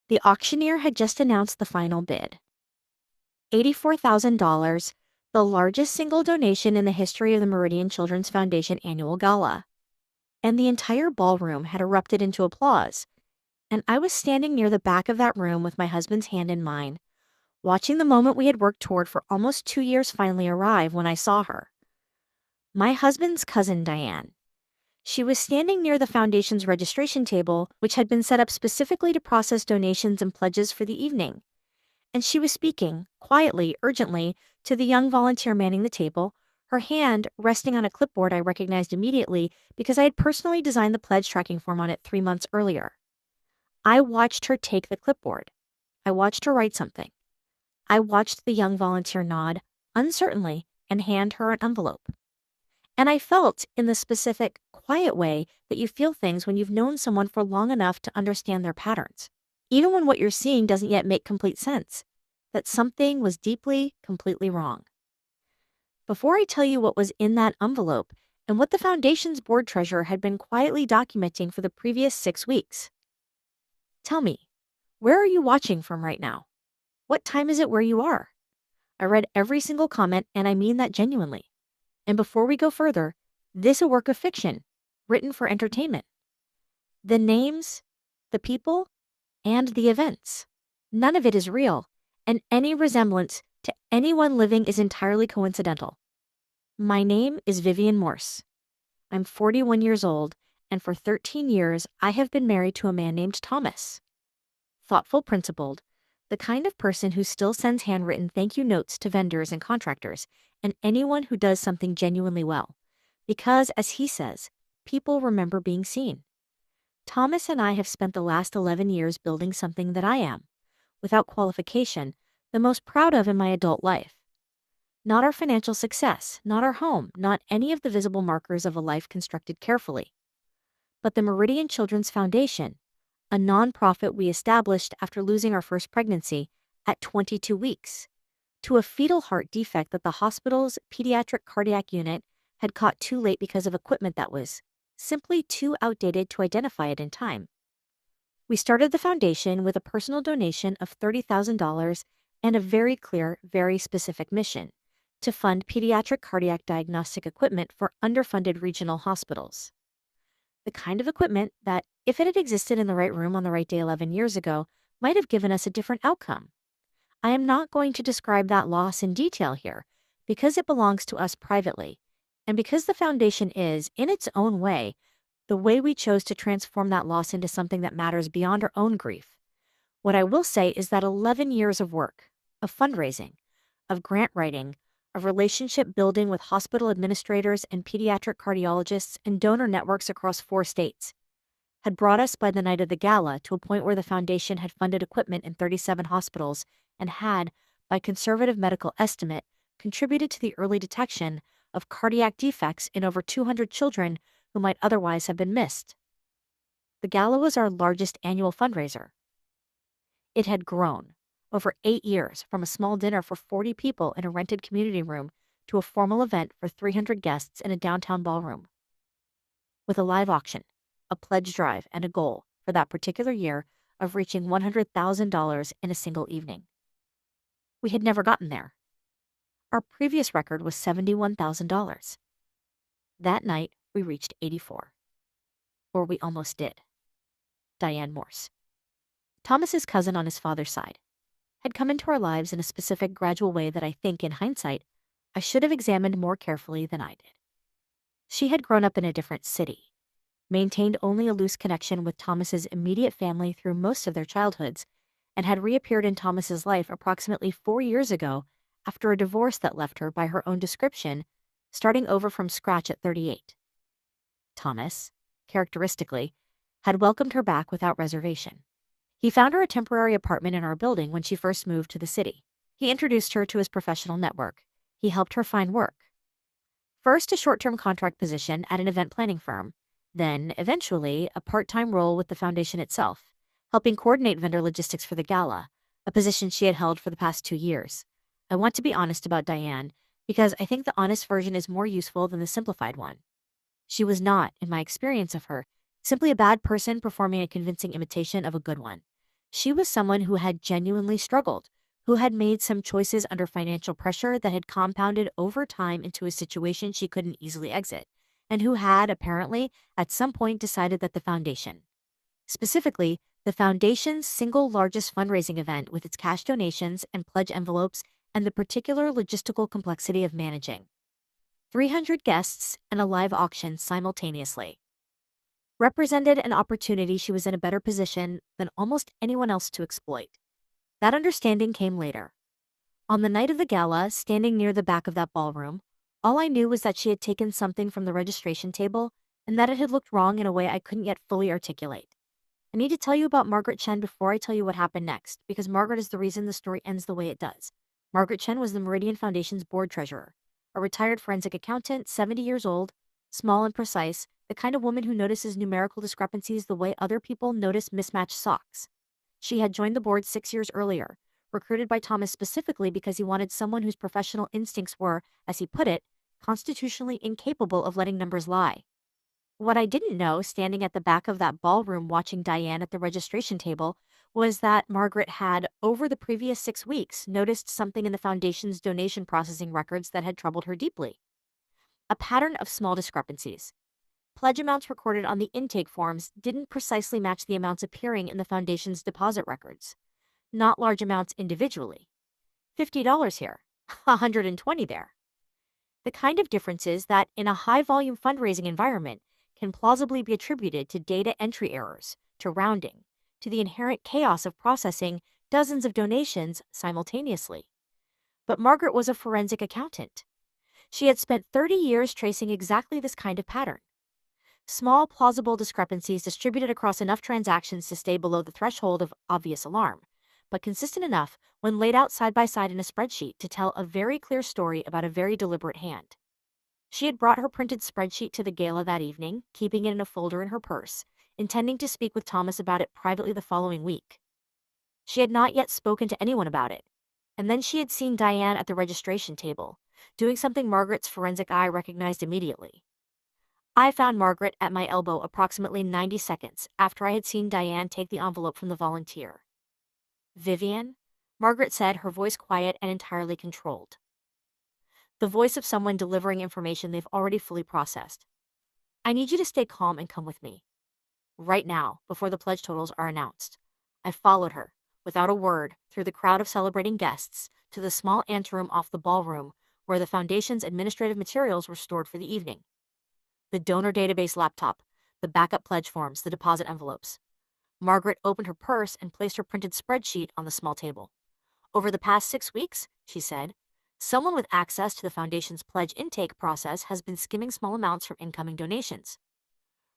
The auctioneer had just announced the final bid. $84,000, the largest single donation in the history of the Meridian Children's Foundation annual gala. And the entire ballroom had erupted into applause. And I was standing near the back of that room with my husband's hand in mine, watching the moment we had worked toward for almost 2 years finally arrive when I saw her. My husband's cousin, Diane. She was standing near the foundation's registration table, which had been set up specifically to process donations and pledges for the evening. And she was speaking, quietly, urgently, to the young volunteer manning the table, her hand resting on a clipboard I recognized immediately because I had personally designed the pledge tracking form on it 3 months earlier. I watched her take the clipboard. I watched her write something. I watched the young volunteer nod, uncertainly, and hand her an envelope. And I felt, in the specific, quiet way that you feel things when you've known someone for long enough to understand their patterns, even when what you're seeing doesn't yet make complete sense, that something was deeply, completely wrong. Before I tell you what was in that envelope and what the Foundation's board treasurer had been quietly documenting for the previous 6 weeks, tell me, where are you watching from right now? What time is it where you are? I read every single comment, and I mean that genuinely. And before we go further, this is a work of fiction, written for entertainment. The names, the people, and the events. None of it is real, and any resemblance to anyone living is entirely coincidental. My name is Vivian Morse. I'm 41 years old, and for 13 years I have been married to a man named Thomas. Thoughtful, principled, the kind of person who still sends handwritten thank you notes to vendors and contractors and anyone who does something genuinely well. Because, as he says, people remember being seen. Thomas and I have spent the last 11 years building something that I am, without qualification, the most proud of in my adult life. Not our financial success, not our home, not any of the visible markers of a life constructed carefully, but the Meridian Children's Foundation, a nonprofit we established after losing our first pregnancy at 22 weeks, to a fetal heart defect that the hospital's pediatric cardiac unit had caught too late because of equipment that was simply too outdated to identify it in time. We started the foundation with a personal donation of $30,000 and a very clear, very specific mission: to fund pediatric cardiac diagnostic equipment for underfunded regional hospitals. The kind of equipment that, if it had existed in the right room on the right day 11 years ago, might have given us a different outcome. I am not going to describe that loss in detail here, because it belongs to us privately, and because the foundation is, in its own way, the way we chose to transform that loss into something that matters beyond our own grief. What I will say is that 11 years of work, of fundraising, of grant writing, of relationship building with hospital administrators and pediatric cardiologists and donor networks across 4 states, had brought us by the night of the gala to a point where the foundation had funded equipment in 37 hospitals and had, by conservative medical estimate, contributed to the early detection of cardiac defects in over 200 children who might otherwise have been missed. The gala was our largest annual fundraiser. It had grown over 8 years from a small dinner for 40 people in a rented community room to a formal event for 300 guests in a downtown ballroom. With a live auction, a pledge drive, and a goal for that particular year of reaching $100,000 in a single evening. We had never gotten there. Our previous record was $71,000. That night, we reached 84. Or we almost did. Diane Morse, Thomas's cousin on his father's side, had come into our lives in a specific gradual way that I think, in hindsight, I should have examined more carefully than I did. She had grown up in a different city, maintained only a loose connection with Thomas's immediate family through most of their childhoods, and had reappeared in Thomas's life approximately 4 years ago after a divorce that left her, by her own description, starting over from scratch at 38. Thomas, characteristically, had welcomed her back without reservation. He found her a temporary apartment in our building when she first moved to the city. He introduced her to his professional network. He helped her find work. First, a short-term contract position at an event planning firm, then, eventually, a part-time role with the foundation itself, helping coordinate vendor logistics for the gala, a position she had held for the past 2 years. I want to be honest about Diane, because I think the honest version is more useful than the simplified one. She was not, in my experience of her, simply a bad person performing a convincing imitation of a good one. She was someone who had genuinely struggled, who had made some choices under financial pressure that had compounded over time into a situation she couldn't easily exit, and who had, apparently, at some point decided that the foundation, specifically, the foundation's single largest fundraising event with its cash donations and pledge envelopes and the particular logistical complexity of managing 300 guests and a live auction simultaneously, represented an opportunity she was in a better position than almost anyone else to exploit. That understanding came later. On the night of the gala, standing near the back of that ballroom, all I knew was that she had taken something from the registration table and that it had looked wrong in a way I couldn't yet fully articulate. I need to tell you about Margaret Chen before I tell you what happened next, because Margaret is the reason the story ends the way it does. Margaret Chen was the Meridian Foundation's board treasurer, a retired forensic accountant, 70 years old, small and precise, the kind of woman who notices numerical discrepancies the way other people notice mismatched socks. She had joined the board 6 years earlier, recruited by Thomas specifically because he wanted someone whose professional instincts were, as he put it, constitutionally incapable of letting numbers lie. What I didn't know, standing at the back of that ballroom watching Diane at the registration table, was that Margaret had, over the previous 6 weeks, noticed something in the foundation's donation processing records that had troubled her deeply. A pattern of small discrepancies. Pledge amounts recorded on the intake forms didn't precisely match the amounts appearing in the foundation's deposit records. Not large amounts individually. $50 here, $120 there. The kind of differences that, in a high-volume fundraising environment, can plausibly be attributed to data entry errors, to rounding, to the inherent chaos of processing dozens of donations simultaneously. But Margaret was a forensic accountant. She had spent 30 years tracing exactly this kind of pattern. Small, plausible discrepancies distributed across enough transactions to stay below the threshold of obvious alarm, but consistent enough when laid out side by side in a spreadsheet to tell a very clear story about a very deliberate hand. She had brought her printed spreadsheet to the gala that evening, keeping it in a folder in her purse, intending to speak with Thomas about it privately the following week. She had not yet spoken to anyone about it, and then she had seen Diane at the registration table, doing something Margaret's forensic eye recognized immediately. I found Margaret at my elbow approximately 90 seconds after I had seen Diane take the envelope from the volunteer. "Vivian?" Margaret said, her voice quiet and entirely controlled. The voice of someone delivering information they've already fully processed. "I need you to stay calm and come with me. Right now, before the pledge totals are announced." I followed her, without a word, through the crowd of celebrating guests, to the small anteroom off the ballroom, where the foundation's administrative materials were stored for the evening. The donor database laptop, the backup pledge forms, the deposit envelopes. Margaret opened her purse and placed her printed spreadsheet on the small table. "Over the past 6 weeks," she said, "someone with access to the foundation's pledge intake process has been skimming small amounts from incoming donations,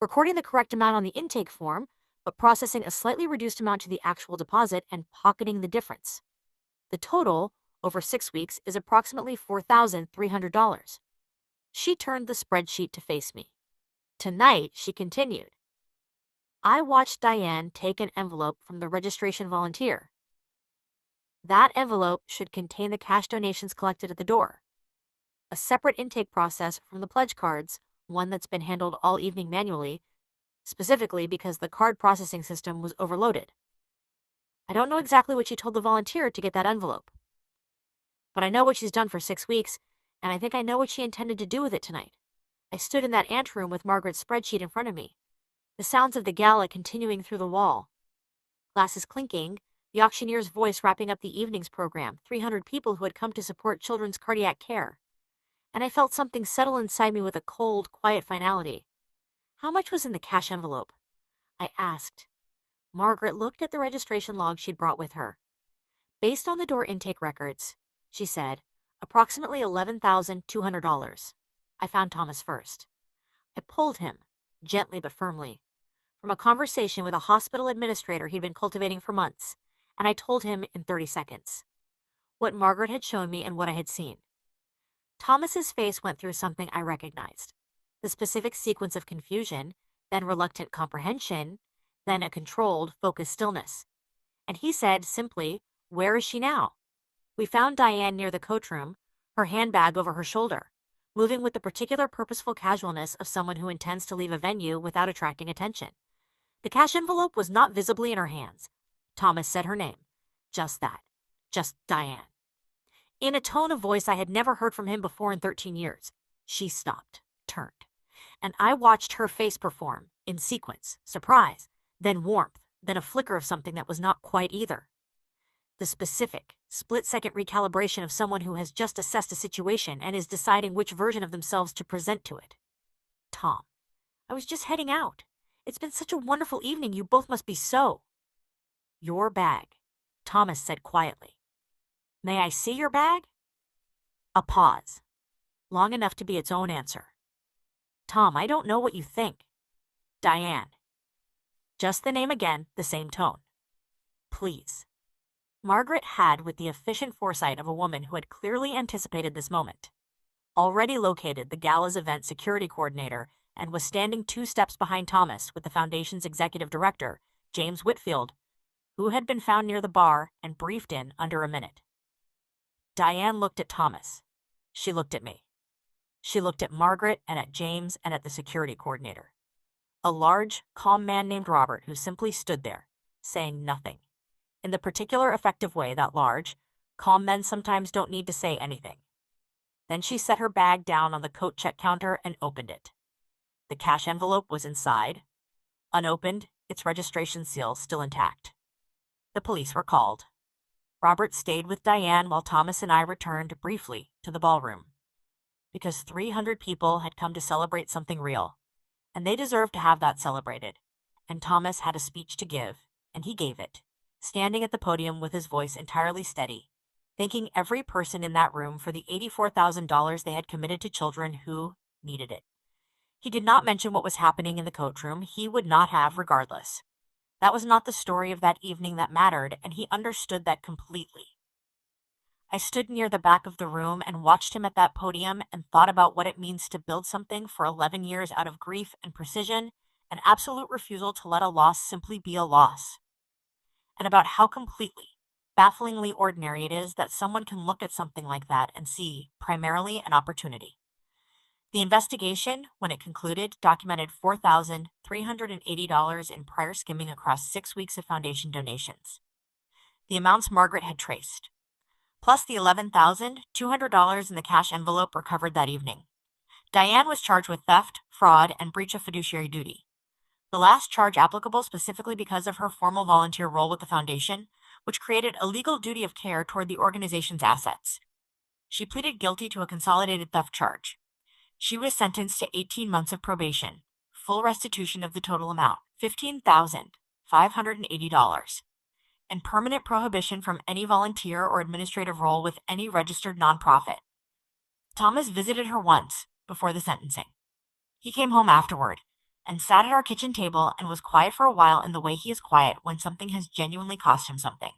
recording the correct amount on the intake form, but processing a slightly reduced amount to the actual deposit and pocketing the difference. The total, over 6 weeks, is approximately $4,300. She turned the spreadsheet to face me. "Tonight," she continued, "I watched Diane take an envelope from the registration volunteer. That envelope should contain the cash donations collected at the door. A separate intake process from the pledge cards, one that's been handled all evening manually, specifically because the card processing system was overloaded. I don't know exactly what she told the volunteer to get that envelope, but I know what she's done for 6 weeks, and I think I know what she intended to do with it tonight." I stood in that anteroom with Margaret's spreadsheet in front of me, the sounds of the gala continuing through the wall. Glasses clinking, the auctioneer's voice wrapping up the evening's program, 300 people who had come to support children's cardiac care. And I felt something settle inside me with a cold, quiet finality. "How much was in the cash envelope?" I asked. Margaret looked at the registration log she'd brought with her. "Based on the door intake records," she said, "approximately $11,200. I found Thomas first." I pulled him, gently but firmly, from a conversation with a hospital administrator he'd been cultivating for months, and I told him in 30 seconds what Margaret had shown me and what I had seen. Thomas's face went through something I recognized. The specific sequence of confusion, then reluctant comprehension, then a controlled, focused stillness. And he said simply, "Where is she now?" We found Diane near the coach room, her handbag over her shoulder, moving with the particular purposeful casualness of someone who intends to leave a venue without attracting attention. The cash envelope was not visibly in her hands. Thomas said her name. Just that. Just Diane. In a tone of voice I had never heard from him before in 13 years. She stopped, turned, and I watched her face perform, in sequence, surprise, then warmth, then a flicker of something that was not quite either. The specific, split-second recalibration of someone who has just assessed a situation and is deciding which version of themselves to present to it. Tom, I was just heading out. It's been such a wonderful evening, you both must be so. Your bag, Thomas said quietly. May I see your bag? A pause, long enough to be its own answer. Tom, I don't know what you think. Diane. Just the name again, the same tone. Please. Margaret had, with the efficient foresight of a woman who had clearly anticipated this moment, already located the Gala's event security coordinator and was standing 2 steps behind Thomas with the foundation's executive director, James Whitfield, who had been found near the bar and briefed in under a minute. Diane looked at Thomas. She looked at me. She looked at Margaret and at James and at the security coordinator. A large, calm man named Robert who simply stood there, saying nothing. In the particular effective way that large, calm men sometimes don't need to say anything. Then she set her bag down on the coat check counter and opened it. The cash envelope was inside. Unopened, its registration seal still intact. The police were called. Robert stayed with Diane while Thomas and I returned briefly to the ballroom. Because 300 people had come to celebrate something real, and they deserved to have that celebrated. And Thomas had a speech to give, and he gave it, standing at the podium with his voice entirely steady, thanking every person in that room for the $84,000 they had committed to children who needed it. He did not mention what was happening in the coach room. He would not have regardless. That was not the story of that evening that mattered, and he understood that completely. I stood near the back of the room and watched him at that podium and thought about what it means to build something for 11 years out of grief and precision and absolute refusal to let a loss simply be a loss. And about how completely, bafflingly ordinary it is that someone can look at something like that and see, primarily, an opportunity. The investigation, when it concluded, documented $4,380 in prior skimming across 6 weeks of foundation donations. The amounts Margaret had traced, plus the $11,200 in the cash envelope recovered that evening. Diane was charged with theft, fraud, and breach of fiduciary duty. The last charge applicable specifically because of her formal volunteer role with the foundation, which created a legal duty of care toward the organization's assets. She pleaded guilty to a consolidated theft charge. She was sentenced to 18 months of probation, full restitution of the total amount, $15,580, and permanent prohibition from any volunteer or administrative role with any registered nonprofit. Thomas visited her once before the sentencing. He came home afterward and sat at our kitchen table and was quiet for a while in the way he is quiet when something has genuinely cost him something.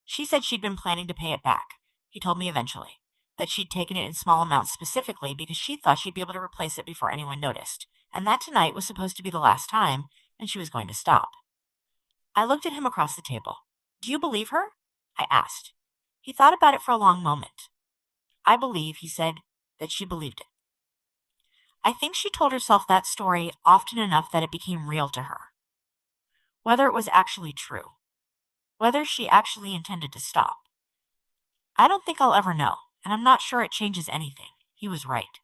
She said she'd been planning to pay it back. He told me eventually that she'd taken it in small amounts specifically because she thought she'd be able to replace it before anyone noticed, and that tonight was supposed to be the last time, and she was going to stop. I looked at him across the table. Do you believe her? I asked. He thought about it for a long moment. I believe, he said, that she believed it. I think she told herself that story often enough that it became real to her. Whether it was actually true, whether she actually intended to stop, I don't think I'll ever know, and I'm not sure it changes anything. He was right.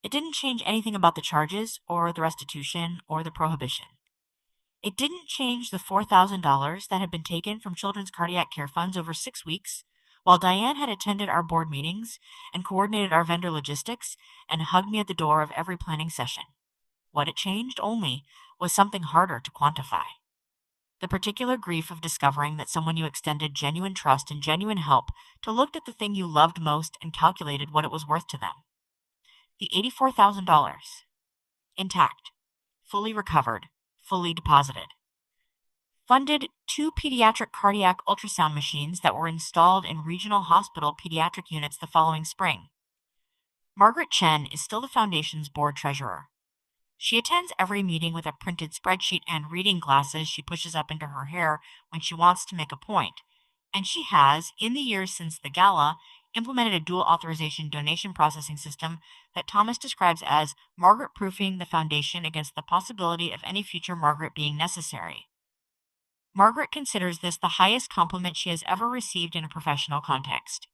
It didn't change anything about the charges, or the restitution, or the prohibition. It didn't change the $4,000 that had been taken from children's cardiac care funds over 6 weeks, while Diane had attended our board meetings and coordinated our vendor logistics and hugged me at the door of every planning session. What it changed only was something harder to quantify. The particular grief of discovering that someone you extended genuine trust and genuine help to looked at the thing you loved most and calculated what it was worth to them. The $84,000. Intact. Fully recovered. Fully deposited. Funded 2 pediatric cardiac ultrasound machines that were installed in regional hospital pediatric units the following spring. Margaret Chen is still the Foundation's board treasurer. She attends every meeting with a printed spreadsheet and reading glasses she pushes up into her hair when she wants to make a point, and she has, in the years since the Gala, implemented a dual authorization donation processing system that Thomas describes as Margaret-proofing the Foundation against the possibility of any future Margaret being necessary. Margaret considers this the highest compliment she has ever received in a professional context.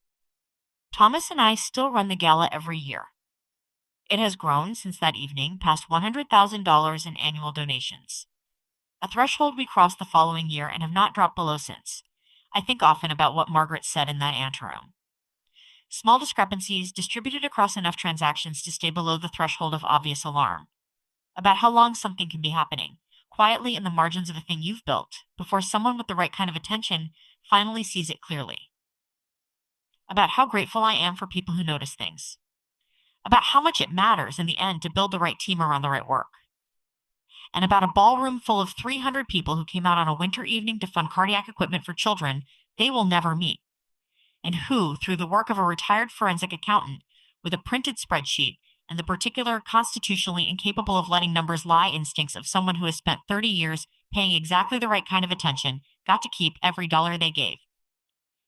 Thomas and I still run the gala every year. It has grown since that evening past $100,000 in annual donations, a threshold we crossed the following year and have not dropped below since. I think often about what Margaret said in that anteroom. Small discrepancies distributed across enough transactions to stay below the threshold of obvious alarm. About how long something can be happening, quietly in the margins of a thing you've built, before someone with the right kind of attention finally sees it clearly. About how grateful I am for people who notice things. About how much it matters in the end to build the right team around the right work. And about a ballroom full of 300 people who came out on a winter evening to fund cardiac equipment for children they will never meet, and who, through the work of a retired forensic accountant with a printed spreadsheet and the particular constitutionally incapable of letting numbers lie instincts of someone who has spent 30 years paying exactly the right kind of attention, got to keep every dollar they gave.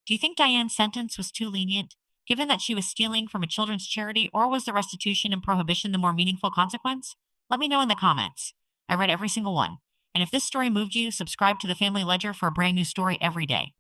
Do you think Diane's sentence was too lenient, given that she was stealing from a children's charity, or was the restitution and prohibition the more meaningful consequence? Let me know in the comments. I read every single one. And if this story moved you, subscribe to the Family Ledger for a brand new story every day.